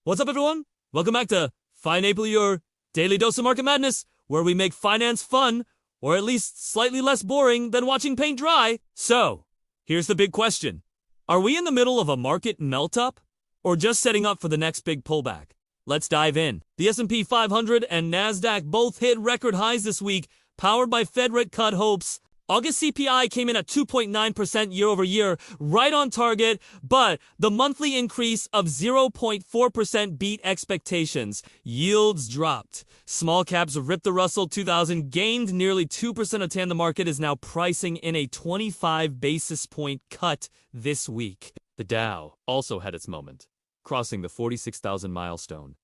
What's up, everyone? Welcome back to Finaple, your daily dose of market madness, where we make finance fun, or at least slightly less boring than watching paint dry. So, here's the big question. Are we in the middle of a market melt-up, or just setting up for the next big pullback? Let's dive in. The S&P 500 and NASDAQ both hit record highs this week, powered by Fed rate cut hopes. August CPI came in at 2.9% year over year, right on target, but the monthly increase of 0.4% beat expectations. Yields dropped. Small caps ripped the Russell 2000, gained nearly 2% of TAN. The market is now pricing in a 25 basis point cut this week. The Dow also had its moment, crossing the 46,000 milestone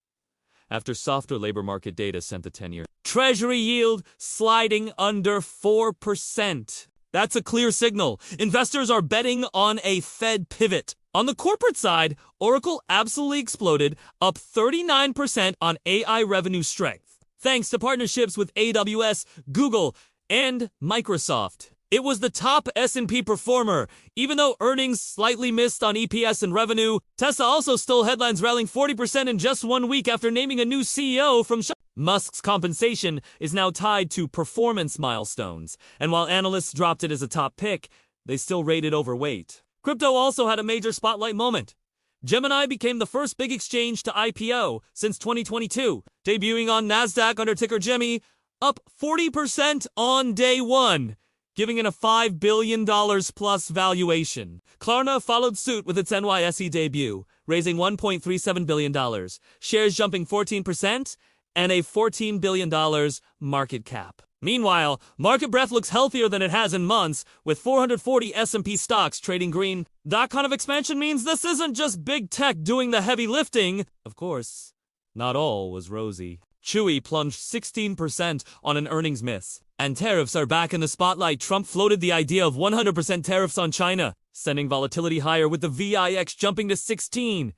after softer labor market data sent the 10-year Treasury yield sliding under 4%. That's a clear signal. Investors are betting on a Fed pivot. On the corporate side, Oracle absolutely exploded, up 39% on AI revenue strength, thanks to partnerships with AWS, Google, and Microsoft. It was the top S&P performer. Even though earnings slightly missed on EPS and revenue, Tesla also stole headlines, rallying 40% in just 1 week after naming a new CEO from Musk's compensation is now tied to performance milestones, and while analysts dropped it as a top pick, they still rated overweight. Crypto also had a major spotlight moment. Gemini became the first big exchange to IPO since 2022, debuting on NASDAQ under ticker GEMI, up 40% on day one, giving it a $5 billion plus valuation. Klarna followed suit with its NYSE debut, raising $1.37 billion, shares jumping 14%, and a $14 billion market cap. Meanwhile, market breadth looks healthier than it has in months, with 440 S&P stocks trading green. That kind of expansion means this isn't just big tech doing the heavy lifting. Of course, not all was rosy. Chewy plunged 16% on an earnings miss. And tariffs are back in the spotlight. Trump floated the idea of 100% tariffs on China, sending volatility higher with the VIX jumping to 16.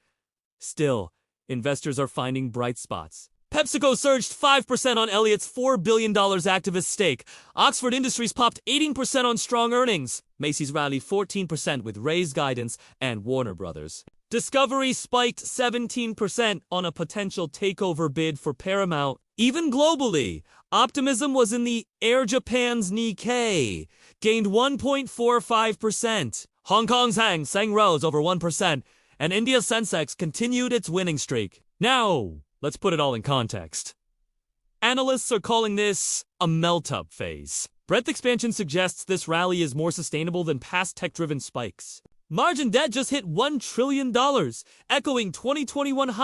Still, investors are finding bright spots. PepsiCo surged 5% on Elliott's $4 billion activist stake. Oxford Industries popped 18% on strong earnings. Macy's rallied 14% with raised guidance, and Warner Brothers. Discovery spiked 17% on a potential takeover bid for Paramount. Even globally, optimism was in the air. Japan's Nikkei gained 1.45%. Hong Kong's Hang Seng rose over 1%, and India's Sensex continued its winning streak. Now, let's put it all in context. Analysts are calling this a melt-up phase. Breadth expansion suggests this rally is more sustainable than past tech-driven spikes. Margin debt just hit $1 trillion, echoing 2021 highs.